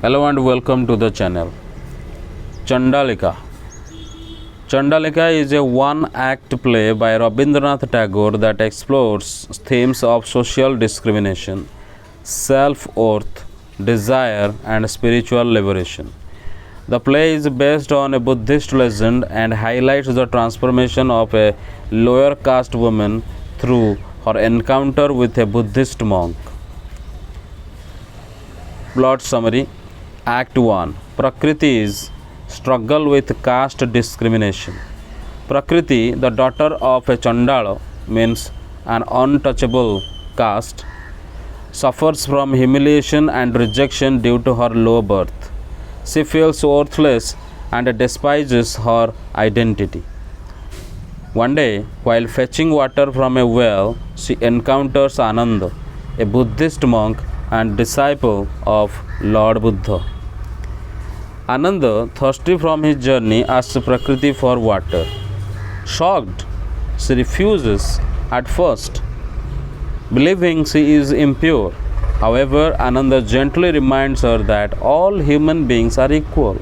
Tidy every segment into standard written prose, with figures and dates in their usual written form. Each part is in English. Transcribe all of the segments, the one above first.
Hello and welcome to the channel. Chandalika. Chandalika is a one-act play by Rabindranath Tagore that explores themes of social discrimination, self-worth, desire, and spiritual liberation. The play is based on a Buddhist legend and highlights the transformation of a lower caste woman through her encounter with a Buddhist monk. Plot summary. Act 1. Prakriti's struggle with caste discrimination. Prakriti, the daughter of a Chandala, means an untouchable caste, suffers from humiliation and rejection due to her low birth. She feels worthless and despises her identity. One day, while fetching water from a well, she encounters Ananda, a Buddhist monk and disciple of Lord Buddha. Ananda, thirsty from his journey, asks Prakriti for water. Shocked, she refuses at first, believing she is impure. However, Ananda gently reminds her that all human beings are equal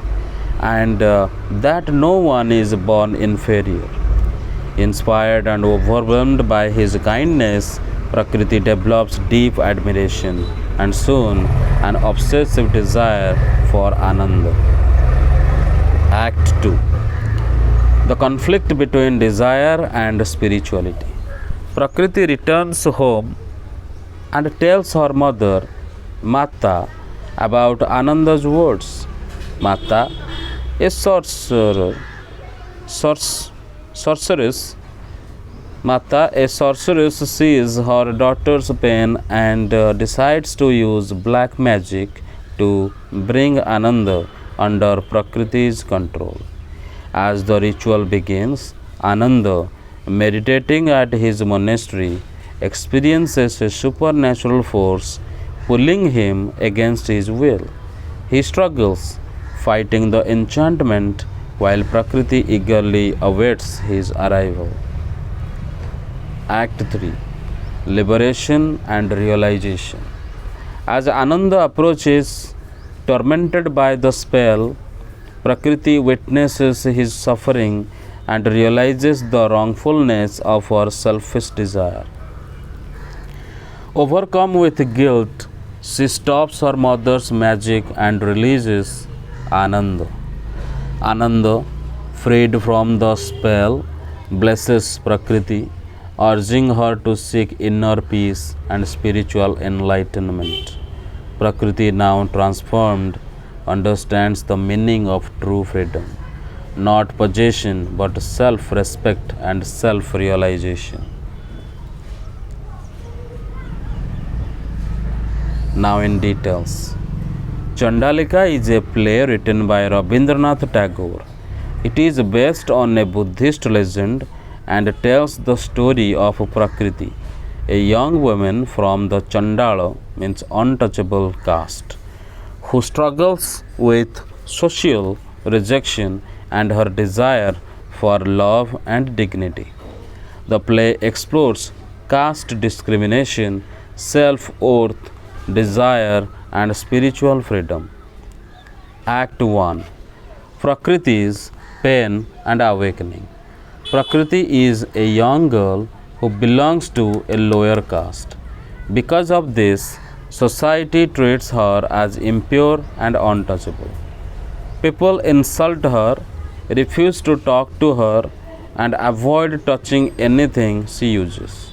and that no one is born inferior. Inspired and overwhelmed by his kindness, Prakriti develops deep admiration and soon an obsessive desire for Ananda. Act 2. The conflict between desire and spirituality. Prakriti returns home and tells her mother, Mata, about Ananda's words. Mata, a sorceress, sees her daughter's pain and decides to use black magic to bring Ananda under Prakriti's control. As the ritual begins, Ananda, meditating at his monastery, experiences a supernatural force pulling him against his will. He struggles, fighting the enchantment while Prakriti eagerly awaits his arrival. Act 3. Liberation and Realization. As Ananda approaches, tormented by the spell, Prakriti witnesses his suffering and realizes the wrongfulness of her selfish desire. Overcome with guilt, she stops her mother's magic and releases Ananda. Ananda, freed from the spell, blesses Prakriti, urging her to seek inner peace and spiritual enlightenment. Prakriti, now transformed, understands the meaning of true freedom, not possession but self-respect and self-realization. Now in details. Chandalika is a play written by Rabindranath Tagore. It is based on a Buddhist legend and tells the story of Prakriti, a young woman from the Chandala, means untouchable caste, who struggles with social rejection and her desire for love and dignity. The play explores caste discrimination, self-worth, desire, and spiritual freedom. Act 1. Prakriti's pain and awakening. Prakriti is a young girl who belongs to a lower caste. Because of this, society treats her as impure and untouchable. People insult her, refuse to talk to her, and avoid touching anything she uses.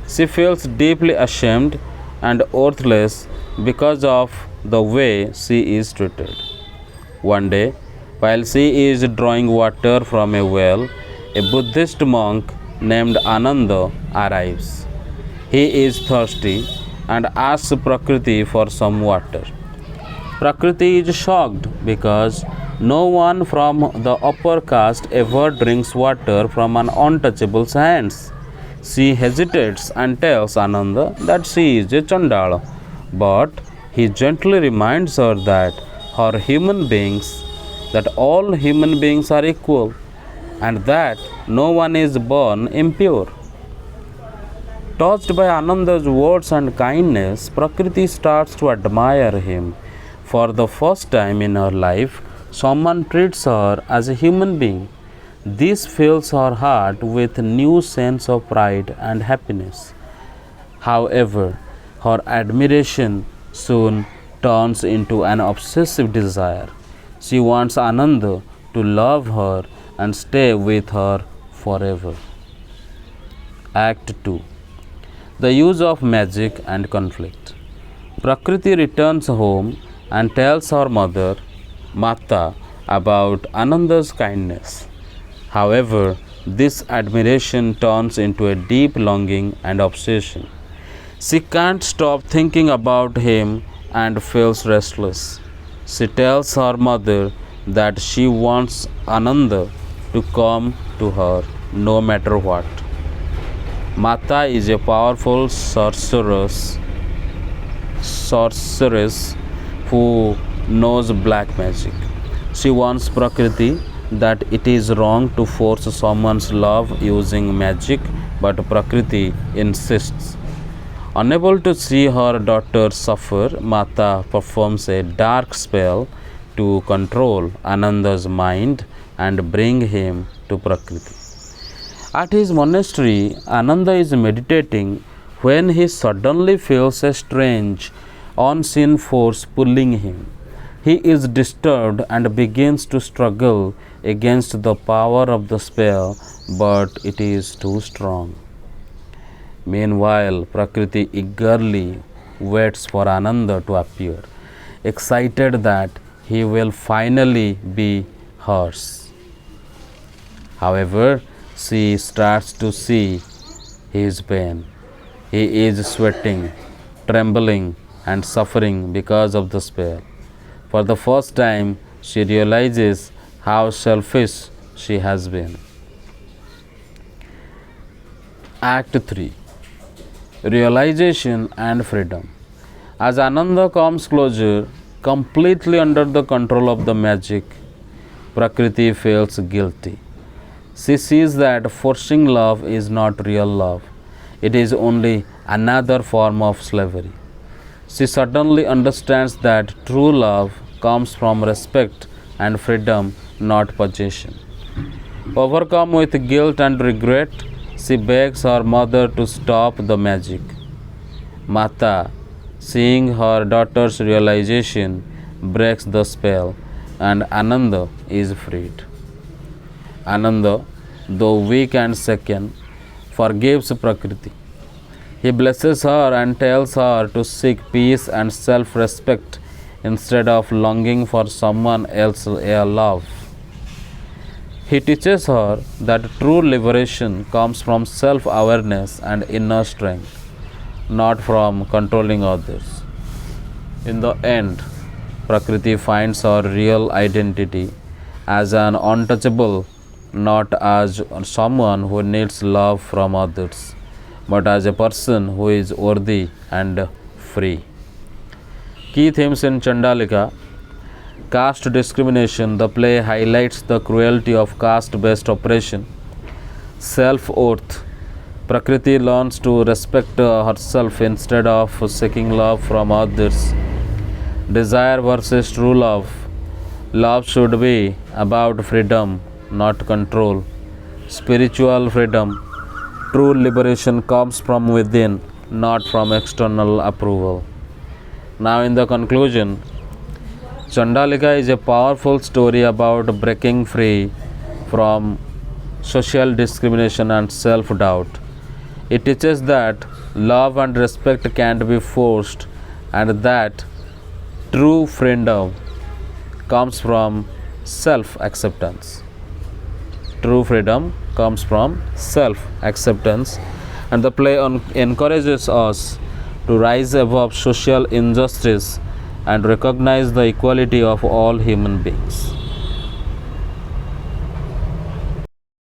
She feels deeply ashamed and worthless because of the way she is treated. One day, while she is drawing water from a well, a Buddhist monk named Ananda arrives. He is thirsty and asks Prakriti for some water. Prakriti is shocked because no one from the upper caste ever drinks water from an untouchable's hands. She hesitates and tells Ananda that she is a Chandala, but he gently reminds her that all human beings are equal and that no one is born impure. Touched by Ananda's words and kindness, Prakriti starts to admire him For the first time in her life, someone treats her as a human being. This fills her heart with a new sense of pride and happiness. However, her admiration soon turns into an obsessive desire. She wants Ananda to love her and stay with her forever. Act 2. The use of magic and conflict. Prakriti returns home and tells her mother, Mata, about Ananda's kindness. However, this admiration turns into a deep longing and obsession. She can't stop thinking about him and feels restless. She tells her mother that she wants Ananda to come to her no matter what. Mata is a powerful sorceress who knows black magic. She warns Prakriti that it is wrong to force someone's love using magic, but Prakriti insists. Unable to see her daughter suffer, Mata performs a dark spell to control Ananda's mind and bring him to Prakriti. At his monastery, Ananda is meditating when he suddenly feels a strange, unseen force pulling him. He is disturbed and begins to struggle against the power of the spell, but it is too strong. Meanwhile, Prakriti eagerly waits for Ananda to appear, excited that he will finally be hers. However, she starts to see his pain. He is sweating, trembling, and suffering because of the spell. For the first time, she realizes how selfish she has been. Act 3. Realization and freedom. As Ananda comes closer, completely under the control of the magic, Prakriti feels guilty. She sees that forcing love is not real love. It is only another form of slavery. She suddenly understands that true love comes from respect and freedom, not possession. Overcome with guilt and regret, she begs her mother to stop the magic. Mata, seeing her daughter's realization, breaks the spell and Ananda is freed. Ananda, though weak and shaken, forgives Prakriti. He blesses her and tells her to seek peace and self respect instead of longing for someone else's love. He teaches her that true liberation comes from self awareness and inner strength, not from controlling others. In the end, Prakriti finds her real identity as an untouchable, not as someone who needs love from others, but as a person who is worthy and free. Key themes in Chandalika. Caste discrimination. The play highlights the cruelty of caste-based oppression. Self-oath. Prakriti learns to respect herself instead of seeking love from others. Desire versus true love. Love should be about freedom, not control. Spiritual freedom. True liberation comes from within, not from external approval. Now, in the conclusion, Chandalika is a powerful story about breaking free from social discrimination and self doubt. It teaches that love and respect can't be forced and that true freedom comes from self acceptance. True freedom comes from self acceptance, and the play encourages us to rise above social injustice and recognize the equality of all human beings.